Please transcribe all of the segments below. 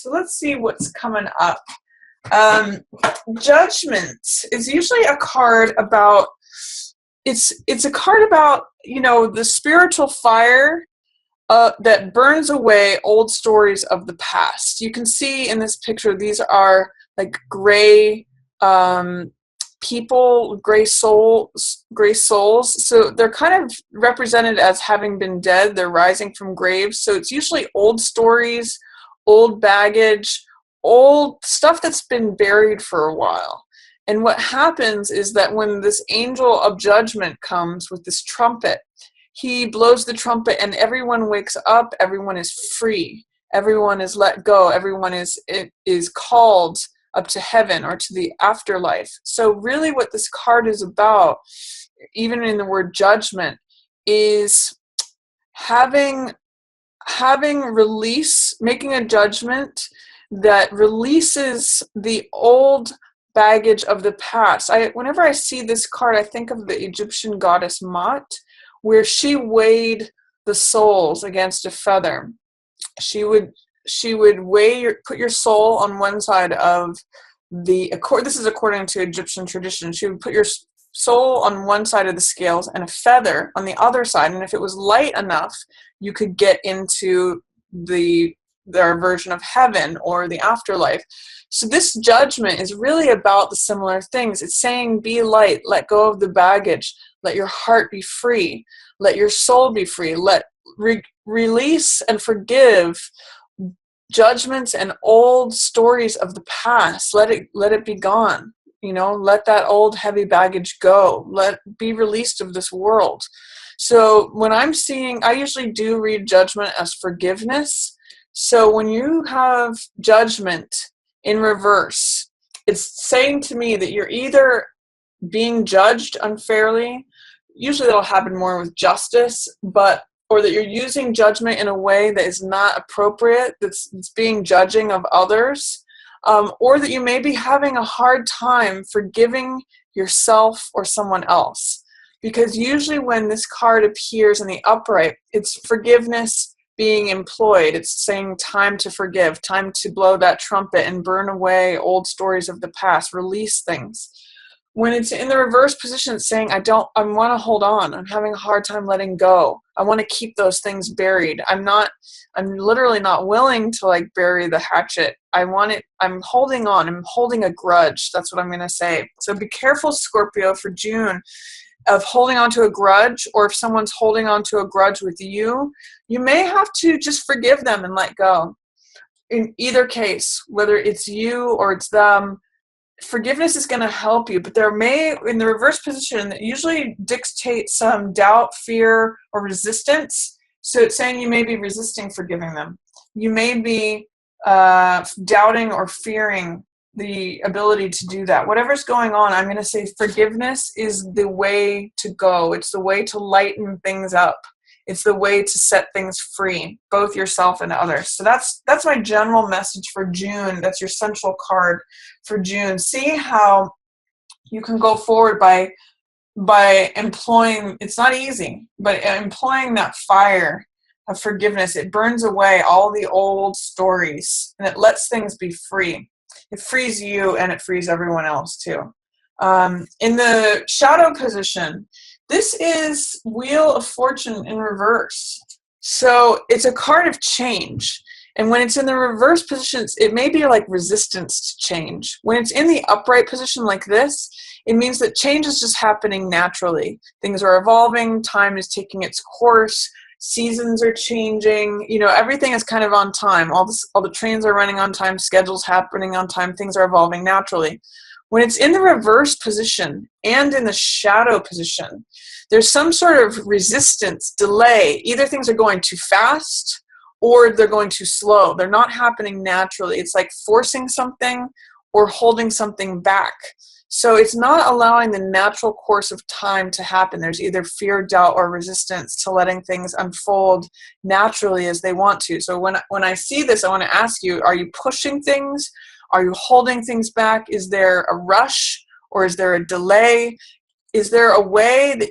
So let's see what's coming up. Judgment is usually a card about, it's a card about, the spiritual fire that burns away old stories of the past. You can see in this picture, these are like gray people, gray souls. So they're kind of represented as having been dead. They're rising from graves. So it's usually old stories, old baggage, old stuff that's been buried for a while. And what happens is that when this angel of judgment comes with this trumpet, he blows the trumpet and everyone wakes up, everyone is free, everyone is let go, everyone is called up to heaven or to the afterlife. So really what this card is about, even in the word judgment, is having release, making a judgment that releases the old baggage of the past. Whenever I see this card, I think of the Egyptian goddess Ma'at, where she weighed the souls against a feather. She would put your soul on one side of this is according to Egyptian tradition. She would put your soul on one side of the scales and a feather on the other side. And if it was light enough, you could get into their version of heaven or the afterlife. So this judgment is really about the similar things. It's saying, be light, let go of the baggage, let your heart be free, let your soul be free, release and forgive judgments and old stories of the past. Let it be gone. Let that old heavy baggage go. Be released of this world. So when I usually do read judgment as forgiveness. So when you have judgment in reverse, it's saying to me that you're either being judged unfairly. Usually that'll happen more with justice, or that you're using judgment in a way that is not appropriate, that's being judging of others, or that you may be having a hard time forgiving yourself or someone else. Because usually when this card appears in the upright, it's forgiveness being employed. It's saying time to forgive, time to blow that trumpet and burn away old stories of the past, release things. When it's in the reverse position, it's saying, I want to hold on. I'm having a hard time letting go. I want to keep those things buried. I'm literally not willing to bury the hatchet. I'm holding on. I'm holding a grudge. That's what I'm going to say. So be careful, Scorpio, for June, of holding on to a grudge, or if someone's holding on to a grudge with you, you may have to just forgive them and let go. In either case, whether it's you or it's them, forgiveness is going to help you, but there may, in the reverse position, that usually dictates some doubt, fear, or resistance. So it's saying you may be resisting forgiving them. You may be doubting or fearing the ability to do that. Whatever's going on, I'm going to say forgiveness is the way to go. It's the way to lighten things up. It's the way to set things free, both yourself and others. So that's my general message for June. That's your central card for June. See how you can go forward by employing, it's not easy, but employing that fire of forgiveness. It burns away all the old stories and it lets things be free. It frees you and it frees everyone else too. In the shadow position, this is Wheel of Fortune in reverse. So it's a card of change. And when it's in the reverse positions, it may be like resistance to change. When it's in the upright position like this, it means that change is just happening naturally. Things are evolving, time is taking its course, seasons are changing, everything is kind of on time. All the trains are running on time, schedules happening on time, things are evolving naturally. When it's in the reverse position and in the shadow position, there's some sort of resistance, delay. Either things are going too fast or they're going too slow. They're not happening naturally. It's like forcing something or holding something back. So it's not allowing the natural course of time to happen. There's either fear, doubt, or resistance to letting things unfold naturally as they want to. So when I see this, I want to ask you, are you pushing things? Are you holding things back? Is there a rush or is there a delay? Is there a way that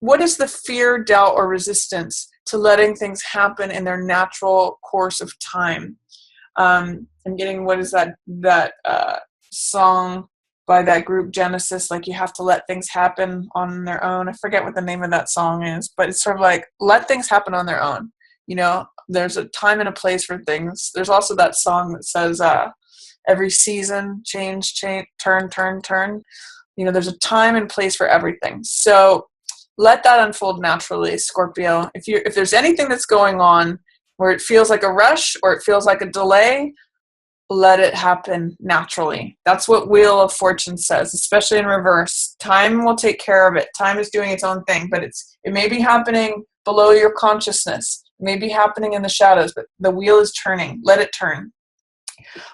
what is the fear, doubt, or resistance to letting things happen in their natural course of time? I'm getting, what is that song by that group Genesis, like you have to let things happen on their own. I forget what the name of that song is, but it's sort of like let things happen on their own. You know, there's a time and a place for things. There's also that song that says every season change, turn. You know, there's a time and place for everything. So let that unfold naturally, Scorpio. If there's anything that's going on where it feels like a rush or it feels like a delay, let it happen naturally. That's what Wheel of Fortune says, especially in reverse. Time will take care of it. Time is doing its own thing, but it may be happening below your consciousness. It may be happening in the shadows, but the wheel is turning. Let it turn.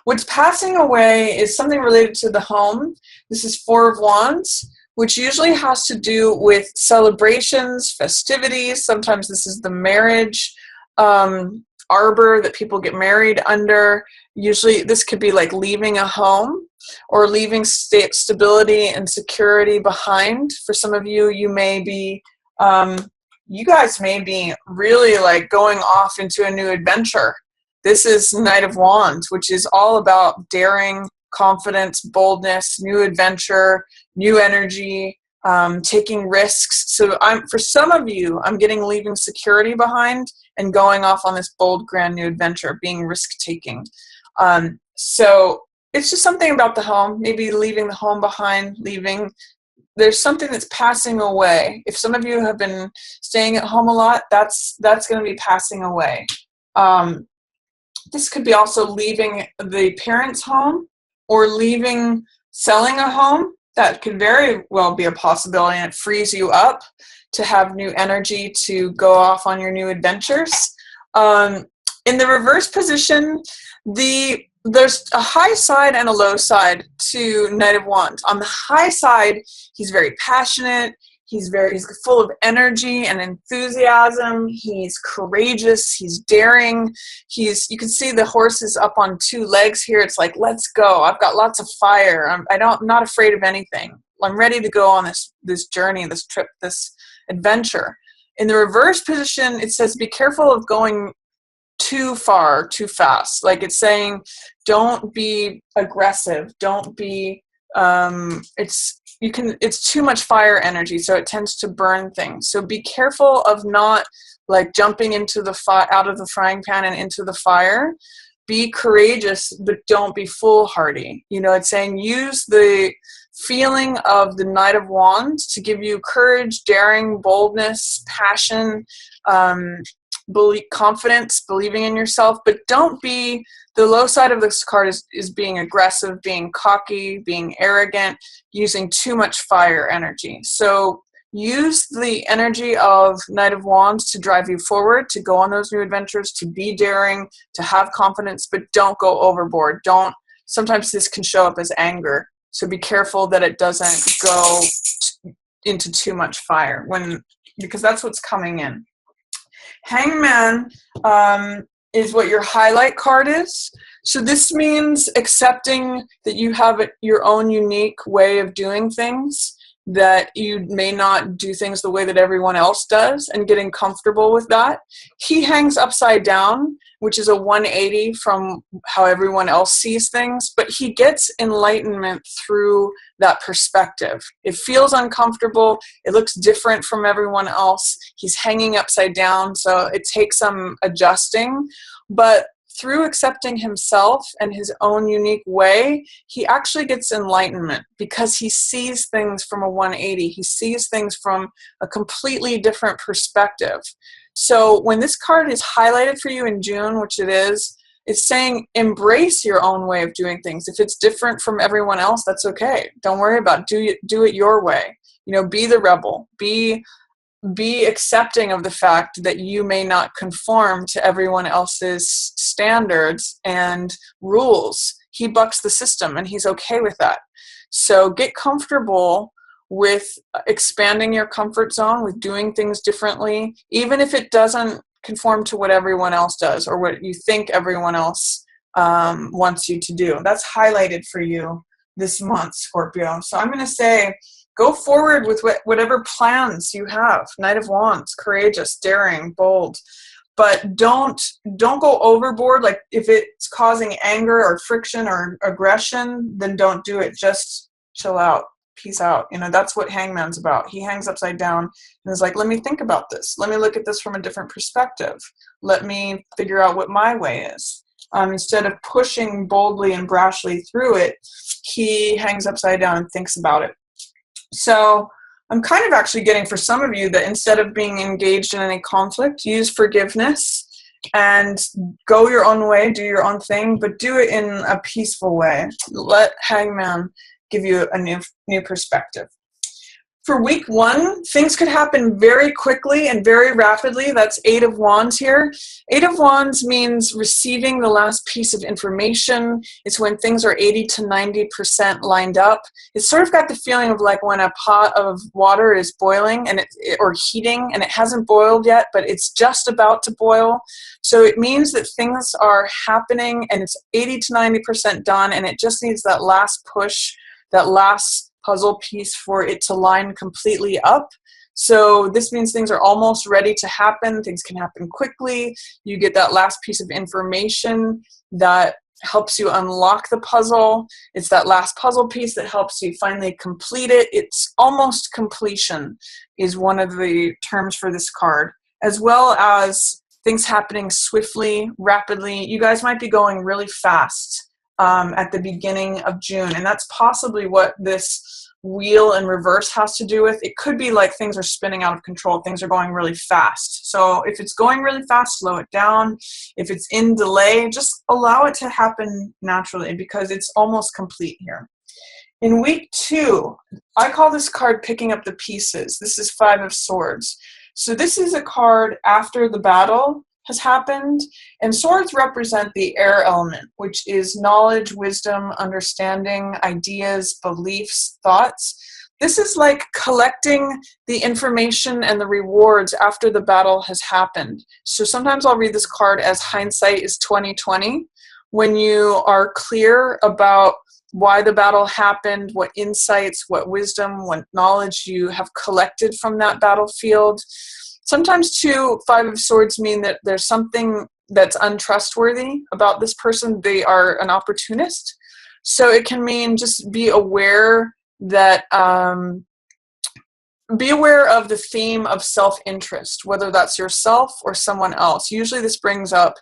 What's passing away is something related to the home. This is Four of Wands, which usually has to do with celebrations, festivities. Sometimes this is the marriage arbor that people get married under. Usually this could be like leaving a home or leaving stability and security behind. For some of you, you guys may be really like going off into a new adventure. This is Knight of Wands, which is all about daring, confidence, boldness, new adventure, new energy, taking risks. So for some of you, I'm getting leaving security behind and going off on this bold, grand new adventure, being risk-taking. So it's just something about the home, maybe leaving the home behind, there's something that's passing away. If some of you have been staying at home a lot, that's going to be passing away. This could be also leaving the parents' home or selling a home. That could very well be a possibility, and it frees you up to have new energy to go off on your new adventures. In the reverse position, there's a high side and a low side to Knight of Wands. On the high side, he's very passionate. He's full of energy and enthusiasm. He's courageous. He's daring. You can see the horse is up on two legs here. It's like, let's go. I've got lots of fire. I'm not afraid of anything. I'm ready to go on this journey, this trip, this adventure. In the reverse position, it says, be careful of going too far, too fast. Like it's saying, don't be aggressive. Don't be, it's too much fire energy, so it tends to burn things. So be careful of not like jumping into out of the frying pan and into the fire. Be courageous, but don't be foolhardy. You know, it's saying use the feeling of the Knight of Wands to give you courage, daring, boldness, passion, confidence, believing in yourself, but don't be, the low side of this card is being aggressive, being cocky, being arrogant, using too much fire energy. So use the energy of Knight of Wands to drive you forward, to go on those new adventures, to be daring, to have confidence, but don't go overboard. Sometimes this can show up as anger. So be careful that it doesn't go into too much fire because that's what's coming in. Hangman is what your highlight card is. So this means accepting that you have your own unique way of doing things, that you may not do things the way that everyone else does, and getting comfortable with that. He hangs upside down, which is a 180 from how everyone else sees things, but he gets enlightenment through that perspective. It feels uncomfortable. It looks different from everyone else. He's hanging upside down, so it takes some adjusting, but through accepting himself and his own unique way, he actually gets enlightenment because he sees things from a 180. He sees things from a completely different perspective. So when this card is highlighted for you in June, which it is, it's saying embrace your own way of doing things. If it's different from everyone else, that's okay. Don't worry about it. Do it your way. You know, be the rebel. Be accepting of the fact that you may not conform to everyone else's standards and rules. He bucks the system and he's okay with that. So get comfortable with expanding your comfort zone, with doing things differently, even if it doesn't conform to what everyone else does or what you think everyone else wants you to do. That's highlighted for you this month, Scorpio. So I'm going to say, go forward with whatever plans you have. Knight of Wands, courageous, daring, bold. but don't go overboard. Like if it's causing anger or friction or aggression, then don't do it. Just chill out, peace out. You know, that's what Hangman's about. He hangs upside down and is like, let me think about this. Let me look at this from a different perspective. Let me figure out what my way is. Instead of pushing boldly and brashly through it, he hangs upside down and thinks about it. So I'm kind of actually getting for some of you that instead of being engaged in any conflict, use forgiveness and go your own way, do your own thing, but do it in a peaceful way. Let Hangman give you a new perspective. For week 1, things could happen very quickly and very rapidly. That's 8 of Wands here. 8 of Wands means receiving the last piece of information. It's when things are 80 to 90% lined up. It's sort of got the feeling of like when a pot of water is boiling and or heating and it hasn't boiled yet, but it's just about to boil. So it means that things are happening and it's 80 to 90% done, and it just needs that last push, that last puzzle piece for it to line completely up. So this means things are almost ready to happen. Things can happen quickly. You get that last piece of information that helps you unlock the puzzle. It's that last puzzle piece that helps you finally complete it. It's almost completion is one of the terms for this card, as well as things happening swiftly, rapidly. You guys might be going really fast at the beginning of June, and that's possibly what this wheel in reverse has to do with. It could be like things are spinning out of control, things are going really fast. So if it's going really fast, slow it down. If it's in delay, just allow it to happen naturally, because it's almost complete here. In week 2, I call this card picking up the pieces. This is 5 of Swords. So this is a card after the battle has happened, and swords represent the air element, which is knowledge, wisdom, understanding, ideas, beliefs, thoughts. This is like collecting the information and the rewards after the battle has happened. So sometimes I'll read this card as hindsight is 20/20, when you are clear about why the battle happened, what insights, what wisdom, what knowledge you have collected from that battlefield. Sometimes too, 5 of Swords mean that there's something that's untrustworthy about this person. They are an opportunist. So it can mean just be aware that, be aware of the theme of self-interest, whether that's yourself or someone else. Usually this brings up,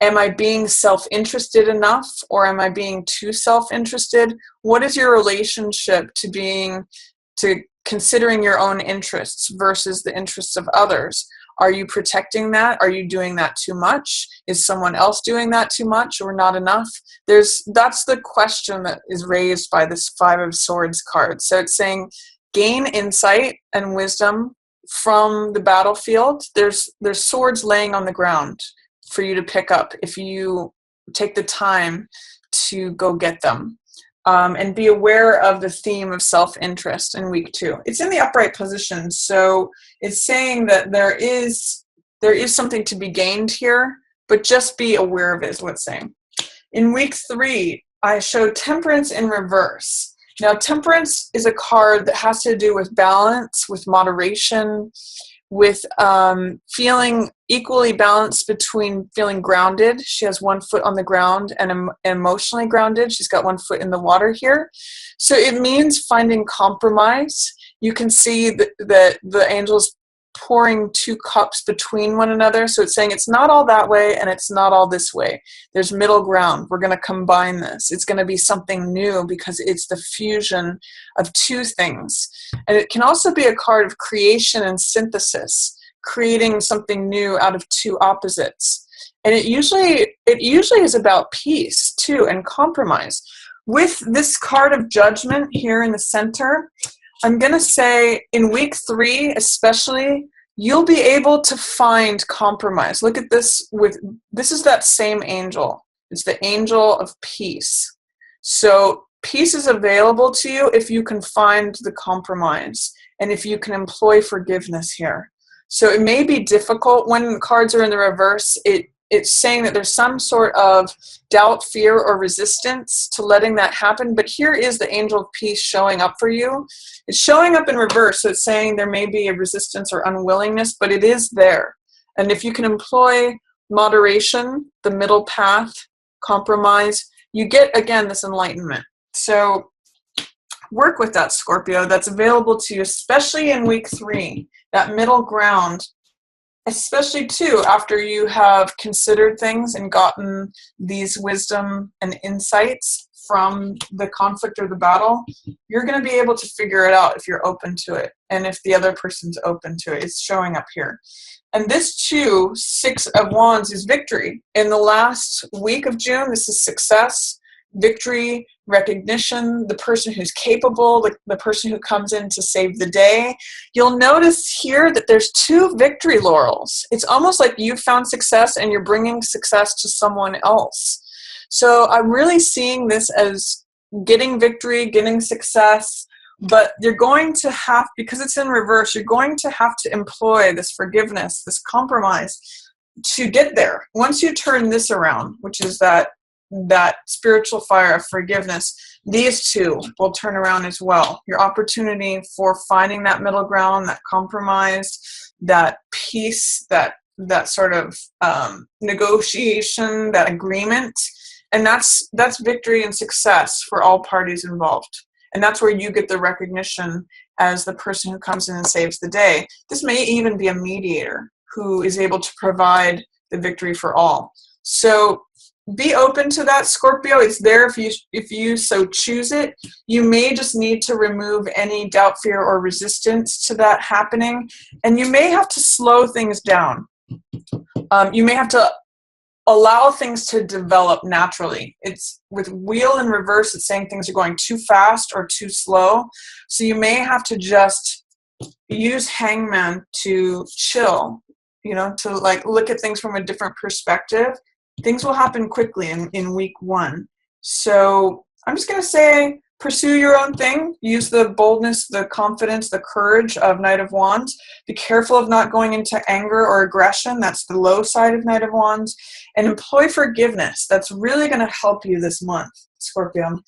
am I being self-interested enough, or am I being too self-interested? What is your relationship to considering your own interests versus the interests of others? Are you protecting that? Are you doing that too much? Is someone else doing that too much or not enough? That's the question that is raised by this 5 of Swords card. So it's saying gain insight and wisdom from the battlefield. There's swords laying on the ground for you to pick up if you take the time to go get them. And be aware of the theme of self-interest in week 2. It's in the upright position, so it's saying that there is something to be gained here, but just be aware of it is what it's saying. In week 3, I show Temperance in reverse. Now, Temperance is a card that has to do with balance, with moderation, with feeling equally balanced between feeling grounded. She has 1 foot on the ground, and emotionally grounded. She's got 1 foot in the water here. So it means finding compromise. You can see that the angels pouring 2 cups between one another. So it's saying it's not all that way and it's not all this way. There's middle ground. We're going to combine this. It's going to be something new because it's the fusion of 2 things. And it can also be a card of creation and synthesis, creating something new out of 2 opposites. And it usually is about peace too, and compromise. With this card of Judgment here in the center, I'm going to say in week 3 especially, you'll be able to find compromise. Look at this. This is that same angel. It's the angel of peace. So peace is available to you if you can find the compromise and if you can employ forgiveness here. So it may be difficult when cards are in the reverse. It's saying that there's some sort of doubt, fear, or resistance to letting that happen. But here is the angel of peace showing up for you. It's showing up in reverse, so it's saying there may be a resistance or unwillingness, but it is there. And if you can employ moderation, the middle path, compromise, you get, again, this enlightenment. So work with that, Scorpio. That's available to you, especially in week 3, that middle ground, especially too after you have considered things and gotten these wisdom and insights from the conflict or the battle. You're going to be able to figure it out if you're open to it, and if the other person's open to it. It's showing up here. And this too, 6 of Wands, is victory. In the last week of June, this is success, victory, recognition, the person who's capable, the person who comes in to save the day. You'll notice here that there's 2 victory laurels. It's almost like you found success and you're bringing success to someone else. So I'm really seeing this as getting victory, getting success, but you're going to have, because it's in reverse, you're going to have to employ this forgiveness, this compromise to get there. Once you turn this around, which is that spiritual fire of forgiveness, these 2 will turn around as well. Your opportunity for finding that middle ground, that compromise, that peace, that sort of negotiation, that agreement. And that's victory and success for all parties involved. And that's where you get the recognition as the person who comes in and saves the day. This may even be a mediator who is able to provide the victory for all. So be open to that, Scorpio. It's there if you so choose it. You may just need to remove any doubt, fear, or resistance to that happening. And you may have to slow things down. You may have to allow things to develop naturally. It's with wheel in reverse, it's saying things are going too fast or too slow. So you may have to just use Hangman to chill, to like look at things from a different perspective. Things will happen quickly in week 1. So I'm just going to say, pursue your own thing. Use the boldness, the confidence, the courage of Knight of Wands. Be careful of not going into anger or aggression. That's the low side of Knight of Wands. And employ forgiveness. That's really going to help you this month, Scorpio.